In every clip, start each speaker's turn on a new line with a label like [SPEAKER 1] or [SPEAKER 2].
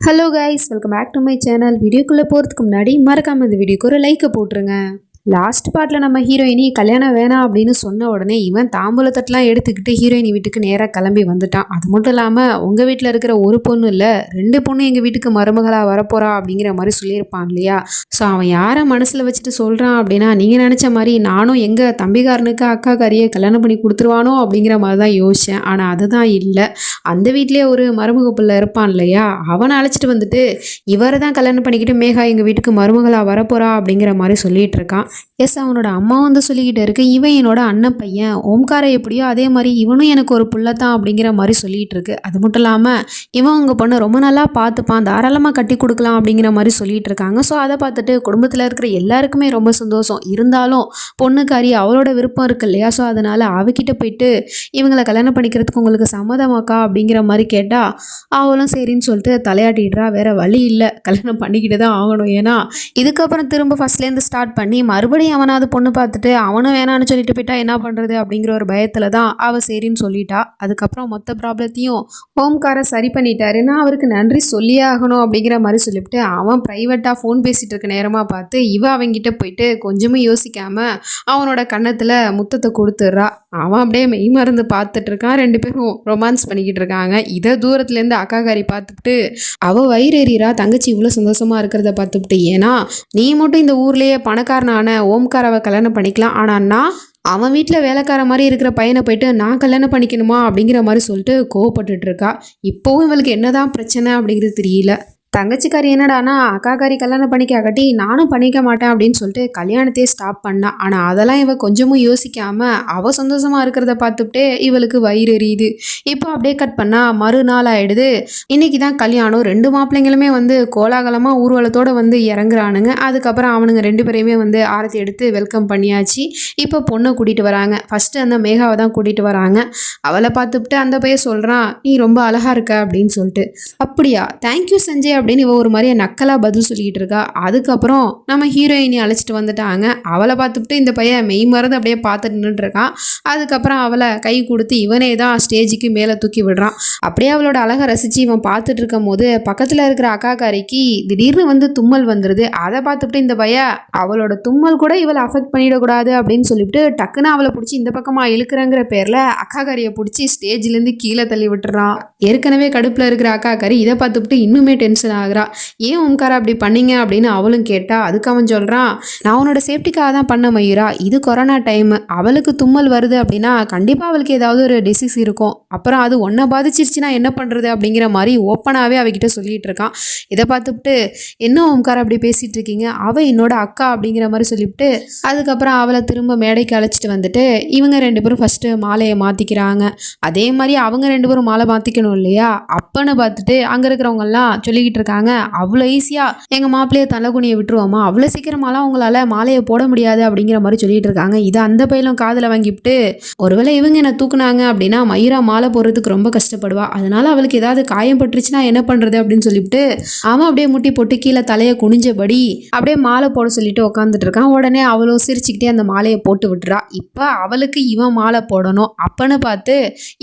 [SPEAKER 1] Hello guys, welcome back to my channel. வீடியோக்குள்ளே போகிறதுக்கு முன்னாடி மறக்காமல் இந்த வீடியோக்கு ஒரு லைக்கை போட்டுருங்க. லாஸ்ட் பார்ட்டில் நம்ம ஹீரோயினி கல்யாணம் வேணாம் அப்படின்னு சொன்ன உடனே இவன் தாம்பூலத்தட்டெலாம் எடுத்துக்கிட்டு ஹீரோயினி வீட்டுக்கு நேராக கிளம்பி வந்துட்டான். அது மட்டும் இல்லாமல் உங்கள் வீட்டில் இருக்கிற ஒரு பொண்ணு இல்லை 2 பொண்ணு எங்கள் வீட்டுக்கு மருமகளாக வரப்போகிறா அப்படிங்கிற மாதிரி சொல்லியிருப்பான் இல்லையா. ஸோ அவன் யாரை மனசில் வச்சுட்டு சொல்கிறான் அப்படின்னா, நீங்கள் நினச்ச மாதிரி நானும் எங்கள் தம்பிக்காரனுக்கு அக்காக்காரியை கல்யாணம் பண்ணி கொடுத்துருவானோ அப்படிங்கிற மாதிரி தான் யோசித்தேன். ஆனால் அதுதான் இல்லை. அந்த வீட்லேயே ஒரு மருமக பிள்ளை இருப்பான் இல்லையா, அவனை அழைச்சிட்டு வந்துட்டு இவரை தான் கல்யாணம் பண்ணிக்கிட்டு மேகா எங்கள் வீட்டுக்கு மருமகளாக வரப்போகிறா அப்படிங்கிற மாதிரி சொல்லிகிட்டு இருக்கான். எஸ், அவனோட அம்மா வந்து சொல்லிக்கிட்டு இருக்கு, இவன் என்னோட அண்ணன் பையன் ஓம்கார எப்படியோ அதே மாதிரி இவனும் எனக்கு ஒரு புள்ளத்தான் அப்படிங்கிற மாதிரி சொல்லிகிட்டு இருக்கு. அது மட்டும் இல்லாமல் இவன் உங்கள் பொண்ணை ரொம்ப நல்லா பார்த்துப்பான், தாராளமாக கட்டி கொடுக்கலாம் அப்படிங்கிற மாதிரி சொல்லிகிட்டு இருக்காங்க. ஸோ அதை பார்த்துட்டு குடும்பத்தில் இருக்கிற எல்லாருக்குமே ரொம்ப சந்தோஷம். இருந்தாலும் பொண்ணுக்காரி அவளோட விருப்பம் இருக்கு இல்லையா, ஸோ அதனால் அவகிட்ட போயிட்டு இவங்களை கல்யாணம் பண்ணிக்கிறதுக்கு உங்களுக்கு சம்மதமாக்கா அப்படிங்கிற மாதிரி கேட்டால் அவளும் சரின்னு சொல்லிட்டு தலையாட்டிடுறா. வேற வழி இல்லை, கல்யாணம் பண்ணிக்கிட்டு தான் ஆகணும். ஏன்னா இதுக்கப்புறம் திரும்ப ஃபர்ஸ்ட்லேருந்து ஸ்டார்ட் பண்ணி மறுபடியும் அவனாவது பொண்ணு பார்த்துட்டு அவனும் வேணான்னு சொல்லிட்டு போயிட்டா என்ன பண்ணுறது அப்படிங்கிற ஒரு பயத்தில் தான் அவள் சரின்னு சொல்லிட்டா. அதுக்கப்புறம் மொத்த ப்ராப்ளத்தையும் ஓம்கார சரி பண்ணிட்டாருன்னா அவருக்கு நன்றி சொல்லியே ஆகணும் அப்படிங்கிற மாதிரி சொல்லிவிட்டு அவன் ப்ரைவேட்டாக ஃபோன் பேசிகிட்டு இருக்க நேரமாக பார்த்து அவங்கிட்ட போயிட்டு கொஞ்சமும் யோசிக்காமல் அவனோட கன்னத்தில் முத்தத்தை கொடுத்துட்றா. அவன் அப்படியே மெய் மருந்து பார்த்துட்டு இருக்கான். 2 பேரும் ரொமான்ஸ் பண்ணிக்கிட்டு இருக்காங்க. இதை தூரத்துலேருந்து அக்காக்காரி பார்த்துட்டு அவள் வயிறு எறிகிறா. தங்கச்சி இவ்வளோ சந்தோஷமாக இருக்கிறத பார்த்துக்கிட்டு, ஏன்னா நீ மட்டும் இந்த ஊர்லேயே பணக்காரனான ஓம்காராவை கல்யாணம் பண்ணிக்கலாம், ஆனால் நான் அவன் வீட்டில் வேலைக்கார மாதிரி இருக்கிற பையனை போயிட்டு நான் கல்யாணம் பண்ணிக்கணுமா அப்படிங்கிற மாதிரி சொல்லிட்டு கோவப்பட்டுட்டு இருக்கா. இப்போவும் இவளுக்கு என்னதான் பிரச்சனை அப்படிங்கிறது தெரியல. தங்கச்சிக்காரி என்னடானா அக்காக்காரி கல்யாணம் பண்ணிக்காட்டி நானும் பண்ணிக்க மாட்டேன் அப்படின்னு சொல்லிட்டு கல்யாணத்தையே ஸ்டாப் பண்ணா. ஆனால் அதெல்லாம் இவ கொஞ்சமும் யோசிக்காமல் அவள் சந்தோஷமாக இருக்கிறத பார்த்துட்டே இவளுக்கு வயிறு எரியுது. இப்போ அப்படியே கட் பண்ணால் மறுநாள் ஆகிடுது. இன்றைக்கி தான் கல்யாணம். 2 மாப்பிள்ளைங்களுமே வந்து கோலாகலமாக ஊர்வலத்தோடு வந்து இறங்குறானுங்க. அதுக்கப்புறம் அவனுங்க 2 பேரையுமே வந்து ஆரத்தி எடுத்து வெல்கம் பண்ணியாச்சு. இப்போ பொண்ணை கூட்டிகிட்டு வராங்க. ஃபஸ்ட்டு அந்த மேகாவை தான் கூட்டிகிட்டு வராங்க. அவளை பார்த்துட்டு அந்த பையன் சொல்கிறான், நீ ரொம்ப அழகாக இருக்க அப்படின்னு சொல்லிட்டு. அப்படியா, தேங்க்யூ சஞ்சய் அப்படின்னு இவ ஒரு மாதிரியே நக்கலாக பதில் சொல்லிக்கிட்டு இருக்கா. அதுக்கப்புறம் நம்ம ஹீரோயினி அழைச்சிட்டு வந்துட்டாங்க. அவளை பார்த்துட்டு இந்த பையன் மெய் மறந்து அப்படியே பார்த்துட்டு நின்றுருக்கான். அதுக்கப்புறம் அவளை கை கொடுத்து இவனே தான் ஸ்டேஜுக்கு மேலே தூக்கி விடுறான். அப்படியே அவளோட அழகை ரசித்து இவன் பார்த்துட்டு இருக்கும் போது பக்கத்தில் இருக்கிற அக்காக்காரிக்கு திடீர்னு வந்து தும்மல் வந்துடுது. அதை பார்த்துட்டு இந்த பையன் அவளோட தும்மல் கூட இவளை அஃபெக்ட் பண்ணிடக்கூடாது அப்படின்னு சொல்லிவிட்டு டக்குன்னு அவளை பிடிச்சி இந்த பக்கமாக இழுக்கிறங்கிற பேரில் அக்காக்காரியை பிடிச்சி ஸ்டேஜ்லேருந்து கீழே தள்ளி விட்டுறான். ஏற்கனவே கடுப்பில் இருக்கிற அக்காக்காரி இதை பார்த்துட்டு இன்னுமே டென்ஷன் ஆகுறா. ஏன் ஓம்காரா அப்படி பண்ணீங்க அப்படின்னு அவளும் கேட்டா. அதுக்கு அவன் சொல்கிறான், நான் உன்னோட சேஃப்டிக்காக தான் பண்ண மயூரா, இது கொரோனா டைம், அவளுக்கு தும்மல் வருது அப்படின்னா கண்டிப்பாக அவளுக்கு ஏதாவது ஒரு டிசீஸ் இருக்கும், அப்புறம் அது ஒன்றை பாதிச்சிருச்சுன்னா என்ன பண்ணுறது அப்படிங்கிற மாதிரி ஓப்பனாகவே அவகிட்ட சொல்லிகிட்டு இருக்கான். இதை பார்த்துட்டு என்ன ஓம்காரா அப்படி பேசிகிட்டு இருக்கீங்க, அவள் என்னோட அக்கா அப்படிங்கிற மாதிரி சொல்லிவிட்டு அதுக்கப்புறம் அவளை திரும்ப மேடைக்கு அழைச்சிட்டு வந்துட்டு இவங்க 2 பேரும் ஃபஸ்ட்டு மாலையை மாற்றிக்கிறாங்க. அதே மாதிரி அவங்க 2 பேரும் மாலை மாற்றிக்கணும் இல்லையா. அப்பன்னு பார்த்துட்டு அங்கே இருக்கிறவங்கெல்லாம் சொல்லிக்கிட்டு இருக்காங்க, அவ்வளோ ஈஸியாக எங்கள் மாப்பிள்ளையை தலைகுனியை விட்டுருவோமா, அவ்வளோ சீக்கிரமாலாம் உங்களால் மாலையை போட முடியாது அப்படிங்கிற மாதிரி சொல்லிட்டு இருக்காங்க. இதை அந்த பையலும் காதில் வாங்கிவிட்டு, ஒருவேளை இவங்க என்ன தூக்குனாங்க அப்படின்னா மயூரா மாலை போடுறதுக்கு ரொம்ப கஷ்டப்படுவா, அதனால அவளுக்கு ஏதாவது காயம் பட்டுருச்சுன்னா என்ன பண்ணுறது அப்படின்னு சொல்லிவிட்டு அவன் அப்படியே முட்டி போட்டு கீழே தலையை குனிஞ்சபடி அப்படியே மாலை போட சொல்லிட்டு உட்காந்துட்டு இருக்கான். உடனே அவளும் சிரிச்சுக்கிட்டே அந்த மாலையை போட்டு விட்டுறா. இப்போ அவளுக்கு இவன் மாலை போடணும். அப்பன்னு பார்த்து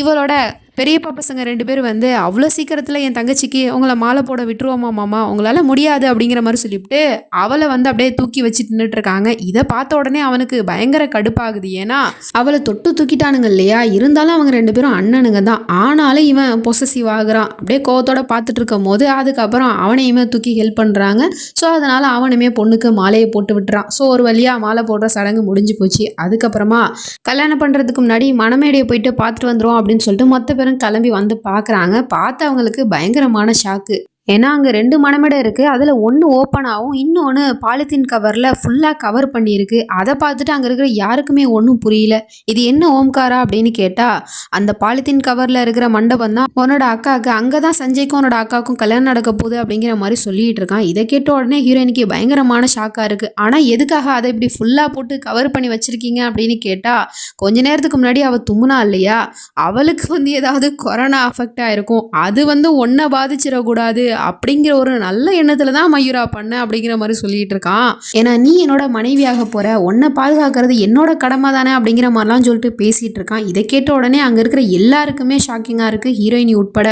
[SPEAKER 1] இவளோட பெரியப்பா பசங்க 2 பேர் வந்து அவ்வளோ சீக்கிரத்தில் என் தங்கச்சிக்கு உங்களை மாலை போட விட்டுருவோமா மாமா, உங்களால் முடியாது அப்படிங்கிற மாதிரி சொல்லிவிட்டு அவளை வந்து அப்படியே தூக்கி வச்சுட்டு நின்றுட்டு இருக்காங்க. இதை பார்த்த உடனே அவனுக்கு பயங்கர கடுப்பாகுது. ஏன்னா அவளை தொட்டு தூக்கிட்டானுங்க இல்லையா, இருந்தாலும் அவங்க 2 பேரும் அண்ணனுங்க தான். ஆனாலும் இவன் பொசசிவ் ஆகுறான். அப்படியே கோவத்தோட பார்த்துட்டு இருக்கும் போது அதுக்கப்புறம் அவனையுமே தூக்கி ஹெல்ப் பண்ணுறாங்க. ஸோ அதனால் அவனுமே பொண்ணுக்கு மாலையை போட்டு விட்டுறான். ஸோ ஒரு வழியாக மாலை போடுற சடங்கு முடிஞ்சு போச்சு. அதுக்கப்புறமா கல்யாணம் பண்ணுறதுக்கு முன்னாடி மணமேடையை போயிட்டு பார்த்துட்டு வந்துடும் அப்படின்னு சொல்லிட்டு மொத்த பேரும் கிளம்பி வந்து பார்க்குறாங்க. பார்த்து அவங்களுக்கு பயங்கரமான ஷாக்கு. ஏன்னா அங்கே 2 மணமேடை இருக்குது. அதில் ஒன்று ஓப்பன் ஆகும், இன்னொன்று பாலித்தீன் கவரில் ஃபுல்லாக கவர் பண்ணியிருக்கு. அதை பார்த்துட்டு அங்கே இருக்கிற யாருக்குமே ஒன்றும் புரியல. இது என்ன ஓம்காரா அப்படின்னு கேட்டால், அந்த பாலித்தீன் கவரில் இருக்கிற மண்டபம் தான் உன்னோட அக்காவுக்கு, அங்கே தான் சஞ்சய்க்கும் உன்னோட அக்காவுக்கும் கல்யாணம் நடக்க போகுது அப்படிங்கிற மாதிரி சொல்லிகிட்டு இருக்கான். இதை கேட்ட உடனே ஹீரோயினுக்கு பயங்கரமான ஷாக்காக இருக்குது. ஆனால் எதுக்காக அதை இப்படி ஃபுல்லாக போட்டு கவர் பண்ணி வச்சுருக்கீங்க அப்படின்னு கேட்டால், கொஞ்ச நேரத்துக்கு முன்னாடி அவள் தும்முனா இல்லையா, அவளுக்கு வந்து ஏதாவது கொரோனா அஃபெக்ட் ஆகிருக்கும், அது வந்து ஒன்றை பாதிச்சிடக்கூடாது அப்படிங்கிற ஒரு நல்ல எண்ணத்துல தான் மயூரா பண்ண அப்படிங்கிற மாதிரி சொல்லிட்டு இருக்கான். ஏன்னா நீ என்னோட மனைவியாக போற, உன்னை பாதுகாக்கிறது என்னோட கடமை தானே அப்படிங்கிற மாதிரிலாம் சொல்லிட்டு பேசிட்டு இருக்கான். இதை கேட்ட உடனே அங்க இருக்கிற எல்லாருக்குமே ஷாக்கிங்கா இருக்கு, ஹீரோயினி உட்பட.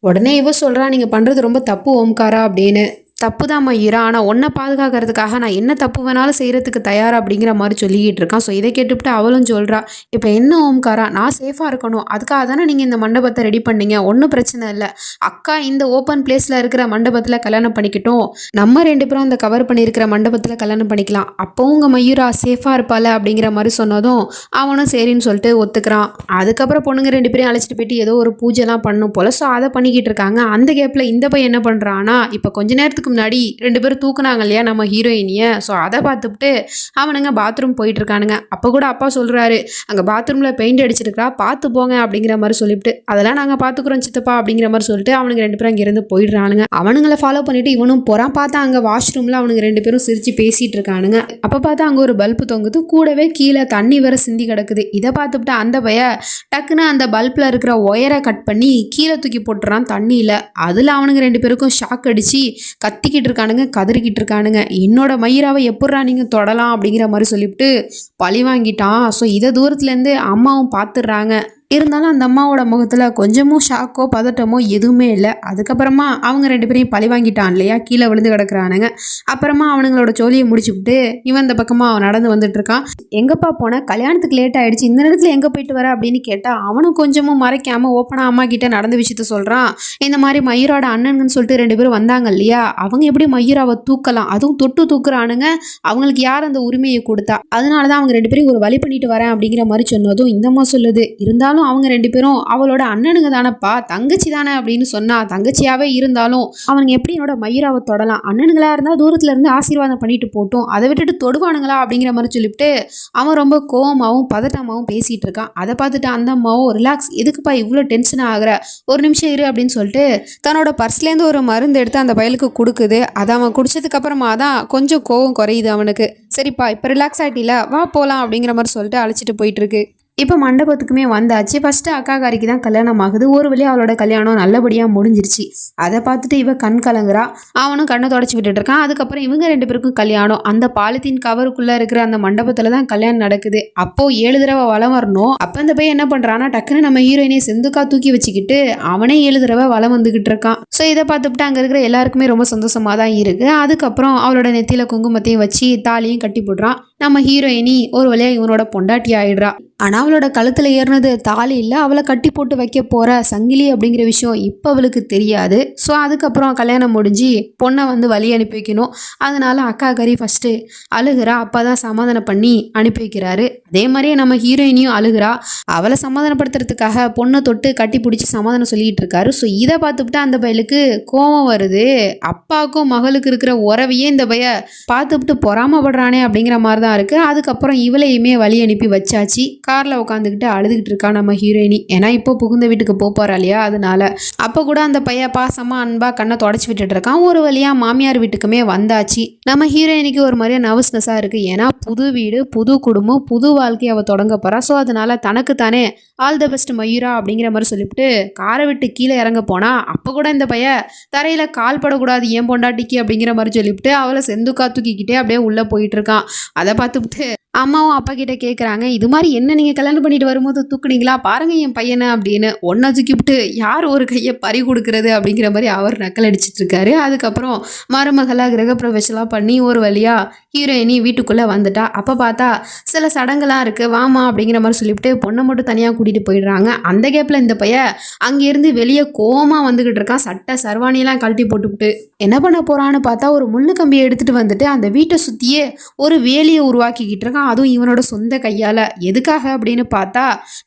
[SPEAKER 1] உடனே இவ சொல்றா, நீங்க பண்றது ரொம்ப தப்பு ஓம்காரா அப்படின்னு. தப்பு தான் மயூரா, ஆனால் உன்னை பாதுகாக்கிறதுக்காக நான் என்ன தப்பு வேணாலும் செய்கிறதுக்கு தயார் அப்படிங்கிற மாதிரி சொல்லிக்கிட்டு இருக்கான். ஸோ இதை கேட்டுவிட்டு அவளும் சொல்கிறா, இப்போ என்ன ஓம்காரா, நான் சேஃபாக இருக்கணும், அதுக்காக தானே நீங்கள் இந்த மண்டபத்தை ரெடி பண்ணீங்க, ஒன்றும் பிரச்சனை இல்லை. அக்கா இந்த ஓப்பன் பிளேஸில் இருக்கிற மண்டபத்தில் கல்யாணம் பண்ணிக்கிட்டோம், நம்ம 2 பேரும் அந்த கவர் பண்ணியிருக்கிற மண்டபத்தில் கல்யாணம் பண்ணிக்கலாம், அப்போ உங்கள் மயூரா சேஃபாக இருப்பாள் அப்படிங்கிற மாதிரி சொன்னதும் அவனும் சரின்னு சொல்லிட்டு ஒத்துக்கிறான். அதுக்கப்புறம் பொண்ணுங்க 2 பேரையும் அழைச்சிட்டு போயிட்டு ஏதோ ஒரு பூஜைலாம் பண்ணும் போல். ஸோ அதை பண்ணிக்கிட்டு இருக்காங்க. அந்த கேப்பில் இந்த பையன் என்ன பண்ணுறான்னா, இப்போ கொஞ்ச நேரத்துக்கு முன்னாடி 2 பேரும் தூக்குனாங்க இல்லையா நம்ம ஹீரோயினியை, ஸோ அதை பார்த்துட்டு அவனுங்க பாத்ரூம் போயிட்டு இருக்கானுங்க. அப்போ கூட அப்பா சொல்கிறாரு, அங்கே பாத்ரூமில் பெயிண்ட் அடிச்சிருக்கா, பார்த்து போங்க அப்படிங்கிற மாதிரி சொல்லிவிட்டு, அதெல்லாம் நாங்கள் பார்த்துக்குறோம் சித்தப்பா அப்படிங்கிற மாதிரி சொல்லிட்டு அவனுங்க 2 பேரும் அங்கேருந்து போயிடுறானுங்க. அவனுங்களை ஃபாலோ பண்ணிட்டு இவனும் போகிறான். பார்த்தா அங்கே வாஷ்ரூமில் அவனுங்க 2 பேரும் சிரித்து பேசிகிட்டு இருக்கானுங்க. அப்போ பார்த்தா அங்கே ஒரு பல்பு தொங்குது, கூடவே கீழே தண்ணி வேற சிந்தி கிடக்குது. இதை பார்த்துட்டு அந்த பைய டக்குன்னு அந்த பல்பில் இருக்கிற ஒயரை கட் பண்ணி கீழே தூக்கி போட்டுறான் தண்ணியில். அதில் அவனுங்க 2 பேருக்கும் ஷாக் அடித்து கத்திக்கிட்டு இருக்கானுங்க, கதறிக்கிட்டு இருக்கானுங்க. என்னோட மயிராவை எப்பட்றா நீங்கள் தொடலாம் அப்படிங்கிற மாதிரி சொல்லிவிட்டு பழி வாங்கிட்டான். ஸோ இதை தூரத்துலேருந்து அம்மாவும் பார்த்துடுறாங்க. இருந்தாலும் அந்த அம்மாவோட முகத்தில் கொஞ்சமும் ஷாக்கோ பதட்டமோ எதுவுமே இல்லை. அதுக்கப்புறமா அவங்க 2 பேரையும் பழி வாங்கிட்டான் இல்லையா, கீழே விழுந்து கிடக்குறானுங்க. அப்புறமா அவனுங்களோட ஜோலியை முடிச்சுவிட்டு இவன் இந்த பக்கமாக அவன் நடந்து வந்துட்டு இருக்கான். எங்கப்பா போன, கல்யாணத்துக்கு லேட் ஆகிடுச்சு, இந்த நேரத்தில் எங்கே போயிட்டு வர அப்படின்னு கேட்டால் அவனும் கொஞ்சமும் மறைக்காமல் ஓப்பனாக அம்மா கிட்ட நடந்த விஷயத்த சொல்கிறான். இந்த மாதிரி மயூரோட அண்ணனுங்கன்னு சொல்லிட்டு 2 பேரும் வந்தாங்க இல்லையா, அவங்க எப்படி மயூராவை தூக்கலாம், அதுவும் தொட்டு தூக்குறானுங்க, அவங்களுக்கு யார் அந்த உரிமையை கொடுத்தா, அதனால தான் அவங்க 2 பேரும் ஒரு வழி பண்ணிட்டு வரேன் அப்படிங்கிற மாதிரி சொன்னதும் இந்த அம்மா சொல்லுது, இருந்தாலும் அவங்க 2 பேரும் அவளோட அண்ணனுங்க தானப்பா, தங்கச்சி தானே அப்படின்னு சொன்னா, தங்கச்சியாவே இருந்தாலும் அவங்க எப்படி என்னோட மயூராவை தொடலாம், அண்ணனுங்களா இருந்தால் தூரத்துல இருந்து ஆசீர்வாதம் பண்ணிட்டு போட்டும், அதை விட்டுட்டு தொடுவானுங்களா அப்படிங்கிற மாதிரி சொல்லிவிட்டு அவன் ரொம்ப கோவமாகவும் பதட்டமாகவும் பேசிட்டு இருக்கான். அதை பார்த்துட்டு அந்த அம்மாவும், ரிலாக்ஸ், எதுக்குப்பா இவ்வளோ டென்ஷன் ஆகுற, ஒரு நிமிஷம் இரு அப்படின்னு சொல்லிட்டு தன்னோட பர்ஸ்லேருந்து ஒரு மருந்து எடுத்து அந்த பயலுக்கு கொடுக்குது. அதை அவன் குடிச்சதுக்கு அப்புறமா தான் கொஞ்சம் கோவம் குறையுது அவனுக்கு. சரிப்பா இப்போ ரிலாக்ஸ் ஆகிட்டில, வா போகலாம் அப்படிங்கிற மாதிரி சொல்லிட்டு அழைச்சிட்டு போயிட்டு இருக்கு. இப்போ மண்டபத்துக்குமே வந்தாச்சு. ஃபஸ்ட்டு அக்காக்காரிக்கு தான் கல்யாணம் ஆகுது. ஒரு வழியாக அவளோட கல்யாணம் நல்லபடியாக முடிஞ்சிருச்சு. அதை பார்த்துட்டு இவ கண் கலங்குறா, அவனும் கண்ணை தொடச்சி விட்டுட்டு இருக்கான். அதுக்கப்புறம் இவங்க 2 பேருக்கும் கல்யாணம் அந்த பாலித்தீன் கவருக்குள்ளே இருக்கிற அந்த மண்டபத்தில் தான் கல்யாணம் நடக்குது. அப்போது 7 தடவை வலம் வரணும். அப்போ இந்த பையன் என்ன பண்ணுறான்னா, டக்குன்னு நம்ம ஹீரோயினை செந்துக்கா தூக்கி வச்சுக்கிட்டு அவனே 7 தடவை வலம் வந்துக்கிட்டு இருக்கான். ஸோ இதை பார்த்துட்டு அங்கே இருக்கிற எல்லாருக்குமே ரொம்ப சந்தோஷமாக தான் இருக்குது. அதுக்கப்புறம் அவளோட நெத்தியில் குங்குமத்தையும் வச்சு தாலியும் கட்டி போடுறான். நம்ம ஹீரோயினி ஒரு வழியாக இவனோட பொண்டாட்டி ஆயிடுறா. ஆனால் அவளோட கழுத்தில் ஏறினது தாலி இல்லை, அவளை கட்டி போட்டு வைக்க போகிற சங்கிலி அப்படிங்கிற விஷயம் இப்போ அவளுக்கு தெரியாது. ஸோ அதுக்கப்புறம் கல்யாணம் முடிஞ்சு பொண்ணை வந்து வழி அனுப்பி வைக்கணும். அதனால அக்காக்காரி ஃபஸ்ட்டு அழுகிறா, அப்பா தான் சமாதானம் பண்ணி அனுப்பி வைக்கிறாரு. அதே மாதிரியே நம்ம ஹீரோயினியும் அழுகிறா. அவளை சமாதானப்படுத்துறதுக்காக பொண்ணை தொட்டு கட்டி பிடிச்சி சமாதானம் சொல்லிட்டு இருக்காரு. ஸோ இதை பார்த்துக்கிட்டு அந்த பையலுக்கு கோபம் வருது. அப்பாவுக்கும் மகளுக்கு இருக்கிற உறவையே இந்த பைய பார்த்துக்கிட்டு பொறாமப்படுறானே அப்படிங்கிற மாதிரி தான் இருக்குது. அதுக்கப்புறம் இவளையுமே வழி அனுப்பி வச்சாச்சு. காரில் உட்காந்துக்கிட்டு அழுதுகிட்டு இருக்கா நம்ம ஹீரோயினி. ஏன்னா இப்போ புகுந்த வீட்டுக்கு போகிறா இல்லையா, அதனால. அப்போ கூட அந்த பையன் பாசமாக அன்பா கண்ணை தொடச்சி விட்டுட்டு இருக்கான். ஒரு வழியாக மாமியார் வீட்டுக்குமே வந்தாச்சு. நம்ம ஹீரோயினிக்கு ஒரு மாதிரியா நர்வஸ்னஸாக இருக்குது. ஏன்னா புது வீடு, புது குடும்பம், புது வாழ்க்கையை அவள் தொடங்க போகிறா. ஸோ அதனால தனக்கு தானே ஆல் த பெஸ்ட் மயூரா அப்படிங்கிற மாதிரி சொல்லிவிட்டு காரை விட்டு கீழே இறங்க போனா, அப்போ கூட இந்த பையன் தரையில் கால் படக்கூடாது ஏன் பொண்டாட்டிக்கு அப்படிங்கிற மாதிரி சொல்லிவிட்டு அவளை செந்துக்கா தூக்கிக்கிட்டே அப்படியே உள்ளே போயிட்டு இருக்கான். அதை பார்த்துக்கிட்டு அம்மாவும் அப்பா கிட்ட கேட்குறாங்க, இது மாதிரி என்ன நீங்கள் கல்யாணம் பண்ணிட்டு வரும்போது தூக்குனீங்களா, பாருங்க என் பையனை அப்படின்னு. ஒன்றை தூக்கிவிட்டு யார் ஒரு கையை பறி கொடுக்குறது அப்படிங்கிற மாதிரி அவர் நக்கல் அடிச்சிட்டு இருக்காரு. அதுக்கப்புறம் மருமகளாக கிரகப்பிரவேசம்லாம் பண்ணி ஒரு வழியாக ஹீரோயினி வீட்டுக்குள்ளே வந்துட்டா. அப்போ பார்த்தா சில சடங்குலாம் இருக்குது, வாமா அப்படிங்கிற மாதிரி சொல்லிவிட்டு பொண்ணை மட்டும் தனியாக கூட்டிகிட்டு போயிடுறாங்க. அந்த கேப்பில் இந்த பையன் அங்கேருந்து வெளியே கோவமாக வந்துக்கிட்டு இருக்கான். சட்டை சர்வானியெல்லாம் கழட்டி போட்டுவிட்டு என்ன பண்ண போகிறான்னு பார்த்தா ஒரு முள்ளு கம்பியை எடுத்துகிட்டு வந்துட்டு அந்த வீட்டை சுற்றியே ஒரு வேலியை உருவாக்கிக்கிட்டு இருக்கான். அதுவும் இவனோட சொந்த கையால். எதுக்காக அப்படின்னு பார்த்தா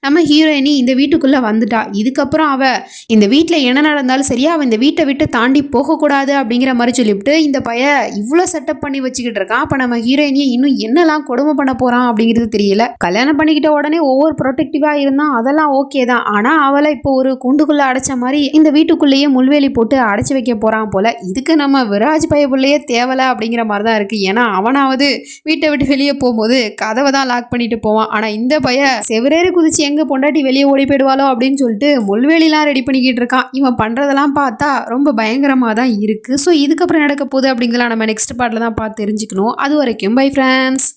[SPEAKER 1] நம்ம ஹீரோயினி இந்த வீட்டுக்குள்ளே வந்துட்டா. இதுக்கப்புறம் அவள் இந்த வீட்டில் என்ன நடந்தாலும் சரியா அவள் இந்த வீட்டை விட்டு தாண்டி போகக்கூடாது அப்படிங்கிற மாதிரி சொல்லிவிட்டு இந்த பையன் இவ்வளோ செட்டப் பண்ணி வச்சுக்கிட்டு இருக்கான். அப்போ நம்ம ஹீரோயினியை இன்னும் என்னெல்லாம் கொடுமை பண்ண போகிறான் அப்படிங்கிறது தெரியல. கல்யாணம் பண்ணிக்கிட்ட உடனே ஒவ்வொரு ப்ரொடெக்டிவாக இருந்தால் அதெல்லாம் ஓகே தான். ஆனால் அவளை இப்போ ஒரு கூண்டுக்குள்ளே அடைச்ச மாதிரி இந்த வீட்டுக்குள்ளேயே முள்வேலி போட்டு அடைச்சி வைக்க போகிறான் போல. இதுக்கு நம்ம விராஜ் பையப்புள்ளையே தேவலை அப்படிங்கிற மாதிரி தான் இருக்குது. ஏன்னா அவனாவது வீட்டை விட்டு வெளியே போகும்போது கதவை தான் லாக் பண்ணிட்டு போவான். ஆனா இந்த பையன் செவரேறு குதிச்சு எங்க பொண்டாட்டி வெளியே ஓடி போயிடுவாளோ அப்படின்னு சொல்லிட்டு முள்வேலிலாம் ரெடி பண்ணிக்கிட்டு இருக்கான். இவன் பண்றதெல்லாம் பார்த்தா ரொம்ப பயங்கரமா தான் இருக்கு. ஸோ இதுக்கப்புறம் நடக்க போகுது அப்படிங்கலாம் நம்ம நெக்ஸ்ட் பார்ட்ல தான் பார்த்து தெரிஞ்சுக்கணும். அது வரைக்கும் பை ஃப்ரெண்ட்ஸ்.